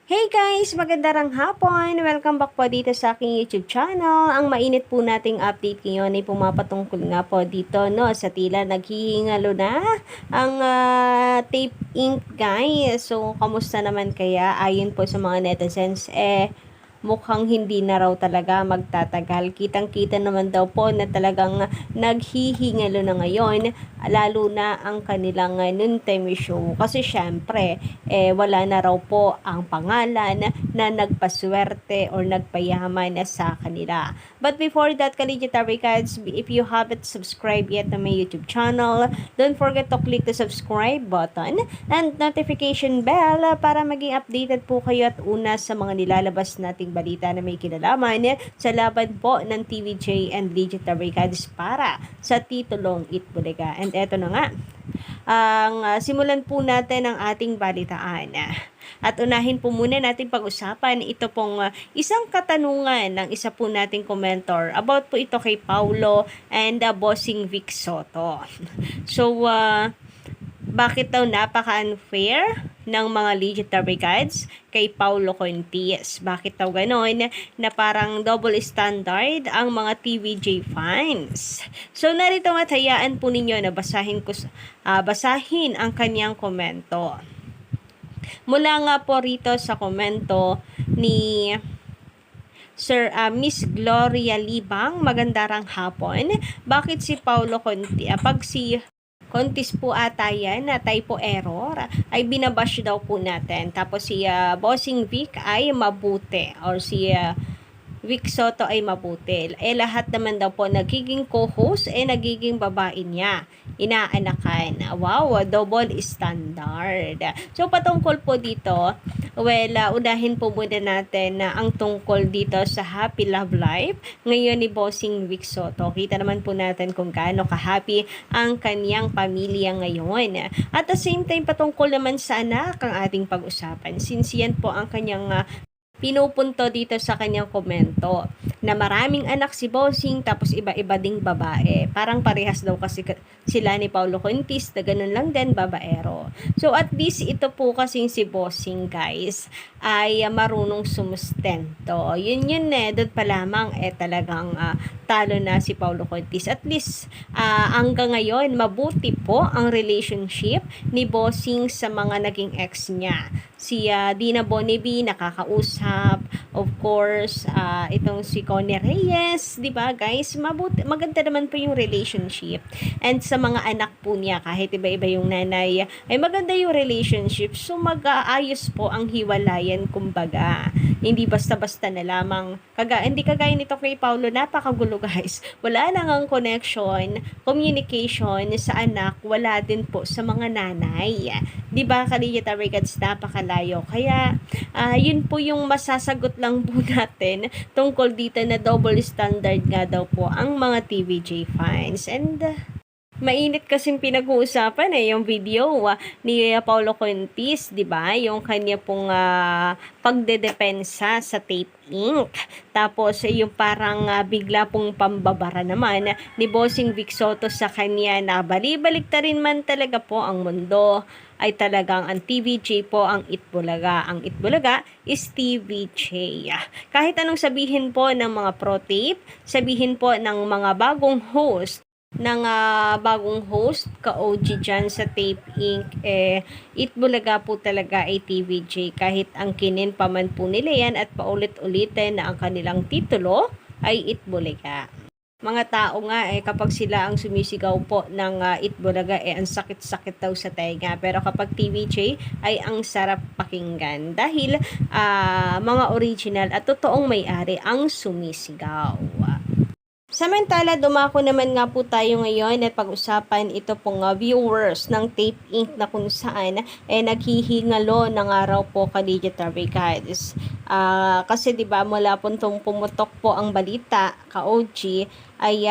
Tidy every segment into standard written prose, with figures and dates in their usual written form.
Hey guys! Magandang hapon! Welcome back po dito sa aking YouTube channel. Ang mainit po nating update ngayon ay pumapatungkol nga po dito no, sa tila naghihingalo na ang tape ink guys. So, kamusta naman kaya? Ayon po sa mga netizens, mukhang hindi na raw talaga magtatagal. Kitang-kita naman daw po na talagang naghihingalo na ngayon, lalo na ang kanilang noontime show. Kasi syempre, wala na raw po ang pangalan na nagpaswerte or nagpayaman sa kanila. But before that, Kaligitary Cats, if you haven't subscribed yet to my YouTube channel, don't forget to click the subscribe button and notification bell para maging updated po kayo at una sa mga nilalabas nating balita na may kinalaman sa laban po ng TVJ and Legendary Cats para sa titulong Itbulaga. And eto na nga, simulan po natin ang ating balitaan. At unahin po muna natin pag-usapan ito pong isang katanungan ng isa po nating commentor about po ito kay Paulo and Bossing Vic Soto. So, bakit daw napaka-unfair ng mga legendary gods kay Paulo Contis? Bakit daw ganon na parang double standard ang mga TVJ fans? So narito nga, hayaan po ninyo na basahin ang kanyang komento. Mula nga po rito sa komento ni Sir Miss Gloria Libang, magandang hapon. Bakit si Paulo Contis, pag si Contis po ata yan na typo error ay binabash daw po natin. Tapos si Bossing Vic ay mabuti or si Vic Soto ay mabuti. Lahat naman daw po nagiging co-host nagiging babae niya. Inaanakan. Wow, double standard. So patungkol po dito, unahin po muna natin na ang tungkol dito sa Happy Love Life ngayon ni Bossing Vic Soto. Kita naman po natin kung gaano ka-happy ang kanyang pamilya ngayon. At the same time, patungkol naman sa anak ang ating pag-usapan. Since yan po ang kanyang pinupunto dito sa kanyang komento na maraming anak si Bossing tapos iba-iba ding babae. Parang parehas daw kasi sila ni Paulo Contis na ganun lang din babaero. So at least ito po kasing si Bossing guys ay marunong sumustento. Yun doon pa lamang talagang talo na si Paulo Contis. At least hanggang ngayon mabuti po ang relationship ni Bossing sa mga naging ex niya. Si Dina Bonnevie nakakausap, of course, itong si Connie Reyes, 'di ba guys? Maganda naman po yung relationship. And sa mga anak po niya, kahit iba-iba yung nanay, ay maganda yung relationship. So mag-aayos po ang hiwalayan kumbaga. Hindi basta-basta na lamang hindi kagaya nito kay Paulo, napakagulo guys. Wala nang ang connection, communication sa anak, wala din po sa mga nanay. 'Di ba, Kaliyata Regards, napakalayo. Kaya yun po yung masasagot lang po natin tungkol dito na double standard nga daw po ang mga TVJ fans. And mainit kasing pinag-uusapan yung video ni Paulo Contis, 'di ba? Yung kanya pong pagdedepensa sa tape ink. Tapos yung parang bigla pong pambabara naman ni Bossing Vic Soto sa kanya na balibalik ta rin man talaga po ang mundo ay talagang ang TVJ po ang Itbulaga. Ang Itbulaga is TVJ. Kahit anong sabihin po ng mga pro tape, sabihin po ng mga bagong host, ka-OG dyan sa Tape Inc. Itbulaga po talaga ay TVJ. Kahit ang kinin pa man po nila yan at paulit-ulitin na ang kanilang titulo ay Itbulaga. Mga tao nga kapag sila ang sumisigaw po ng Itbulaga ang sakit-sakit daw sa tenga. Pero kapag TVJ ay ang sarap pakinggan dahil mga original at totoong may-ari ang sumisigaw. Samantala, dumako naman nga po tayo ngayon at pag-usapan ito pong viewers ng Tape Inc. na kung saan naghihingalo ng araw po Kaliyata Regards. Kasi 'di ba mula po nung pumutok po ang balita ka-OG ay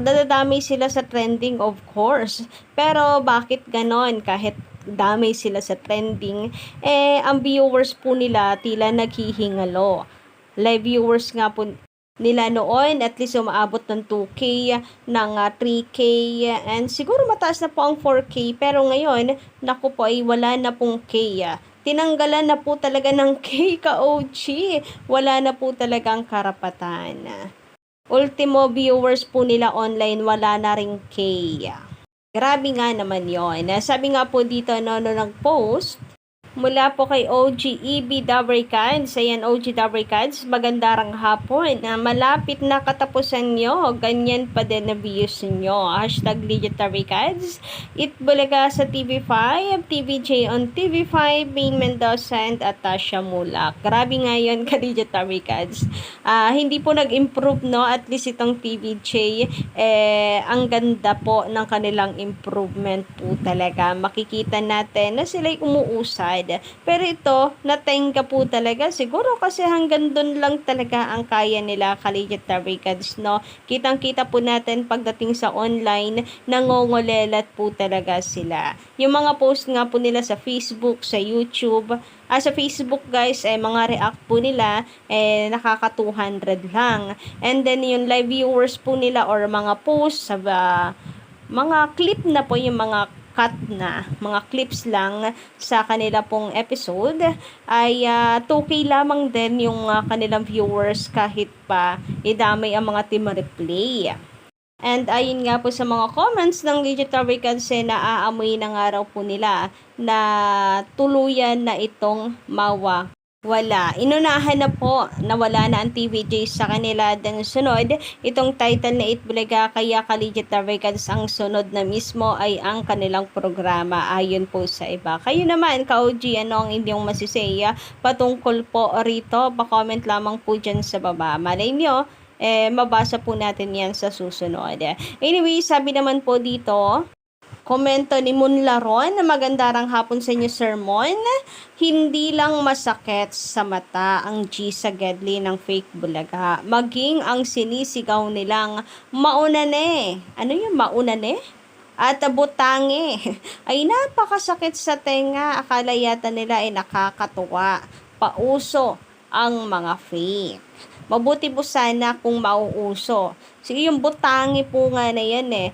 dadadami sila sa trending, of course. Pero bakit ganon? Kahit damay sila sa trending, ang viewers po nila tila naghihingalo. Live viewers nga po nila noon, at least umaabot ng 2K, ng 3K, and siguro mataas na po ang 4K, pero ngayon, naku po, ay wala na pong K. tinanggalan na po talaga ng K ka-OG. Wala na po talagang karapatan. Ultimo viewers po nila online, wala na ring K. Grabe nga naman yon. Sabi nga po dito no nag-post, mula po kay OG EB Dabricads. Ayan, OG Dabricads, magandang hapon. Malapit na katapusan nyo. Ganyan pa din na views nyo. Hashtag Legit Dabricads. Itbulaga sa TV5. TVJ on TV5. Main Mendoza and Atasha Mulak. Grabe nga yun ka Legit Dabricads. Hindi po nag-improve, no? At least itong TVJ, ang ganda po ng kanilang improvement po talaga. Makikita natin na sila'y umuusad. Pero ito, natenga po talaga. Siguro kasi hanggang doon lang talaga ang kaya nila ka-Legit Dabricads, no? Kitang-kita po natin pagdating sa online, nangongolelat po talaga sila. Yung mga post nga po nila sa Facebook, sa YouTube, sa Facebook guys, mga react po nila, nakaka 200 lang. And then yung live viewers po nila or mga post sa mga clip na po, yung mga cut na, mga clips lang sa kanila pong episode, ay 2K lamang din yung kanilang viewers kahit pa idamay ang mga team replay. And ayun nga po sa mga comments ng Legit Dabricads, naaamoy na nga raw po nila na tuluyan na itong wala. Inunahan na po na wala na ang TVJ sa kanila. Then sunod, itong title na Itbulaga, kaya ka-Legit Dabricads ang sunod na mismo ay ang kanilang programa ayon po sa iba. Kayo naman, ka-OG, ano ang inyong masisaya patungkol po rito? Pa-comment lamang po dyan sa baba. Malay nyo, mabasa po natin yan sa susunod. Anyway, sabi naman po dito, komento ni Munlaron na magandang hapon sa inyo, sermon. Hindi lang masakit sa mata ang G sa Gedli ng fake bulaga. Maging ang sinisigaw nilang maunane. Ano yung maunane? At butangi ay napakasakit sa tenga. Akala yata nila ay nakakatuwa. Pauso ang mga fake. Mabuti po sana kung mauuso. Sige, yung butangi po nga na yan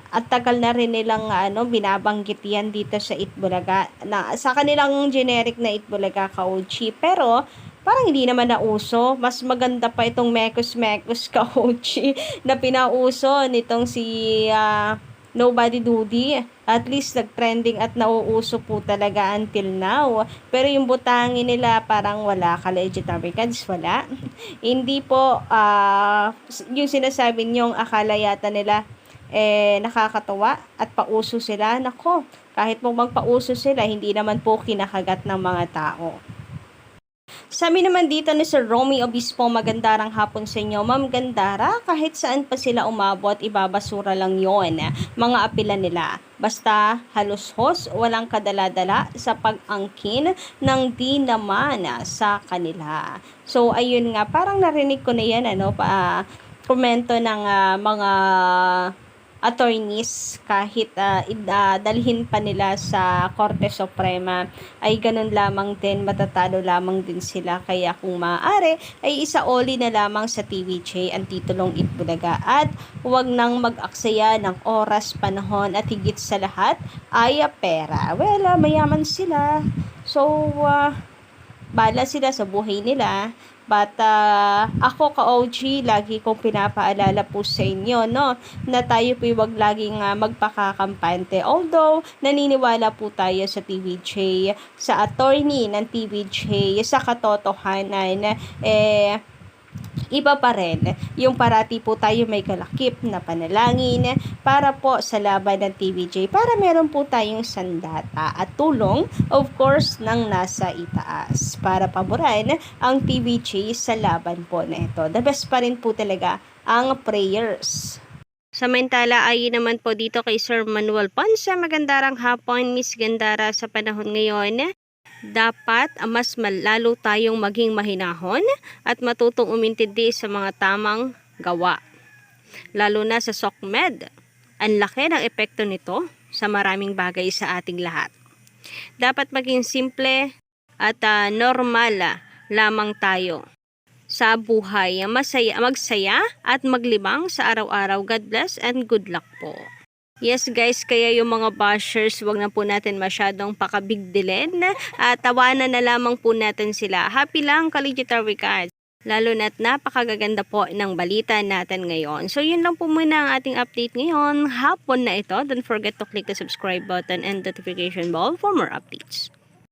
at tagal na rin nilang binabanggit yan dito sa Itbulaga, na sa kanilang generic na Itbulaga ka-OG, pero parang hindi naman nauso. Mas maganda pa itong Mekos ka-OG na pinauso nitong si Nobody Duty. At least nag-trending at nauuso po talaga until now. Pero yung butangi nila parang wala ka-Legit Dabricads, wala. Hindi po yung sinasabi niyong akala yata nila nakakatawa at pauso sila. Nako, kahit po magpauso sila, hindi naman po kinakagat ng mga tao. Sabi naman dito ni Sir Romy Obispo, magandang hapon sa inyo, Ma'am Gandara. Kahit saan pa sila umabot, ibabasura lang yon mga apila nila. Basta halushos, walang kadala-dala sa pag-angkin ng di naman sa kanila. So, ayun nga, parang narinig ko na yan, komento ng mga attorneys, kahit dalhin pa nila sa Korte Suprema, ay ganun lamang din, matatalo lamang din sila. Kaya kung maaari ay isaoli na lamang sa TVJ ang titulong Itbulaga at huwag nang mag-aksaya ng oras, panahon at higit sa lahat ay pera. Well, mayaman sila, so bala sila sa buhay nila. But ako ka-OG, lagi kong pinapaalala po sa inyo, no, na tayo po wag laging magpakakampante. Although, naniniwala po tayo sa TVJ, sa attorney ng TVJ, sa katotohanan, iba pa rin yung parati po tayo may kalakip na panalangin para po sa laban ng TVJ, para meron po tayong sandata at tulong, of course, ng nasa itaas para paboran ang TVJ sa laban po na ito. The best pa rin po talaga ang prayers. Samantala ay naman po dito kay Sir Manuel Ponce, magandang hapon, Miss Gandara. Sa panahon ngayon, dapat mas lalo tayong maging mahinahon at matutong umintindi sa mga tamang gawa. Lalo na sa SOCMED. Ang laki ng epekto nito sa maraming bagay sa ating lahat. Dapat maging simple at normal lamang tayo sa buhay. Magsaya at maglibang sa araw-araw. God bless and good luck po. Yes guys, kaya yung mga bashers, wag na po natin masyadong pakabigdilin at tawanan na lamang po natin sila. Happy lang Kaligitary cards. Lalo na't napakagaganda po ng balita natin ngayon. So yun lang po muna ang ating update ngayon. Hapon na ito. Don't forget to click the subscribe button and notification bell for more updates.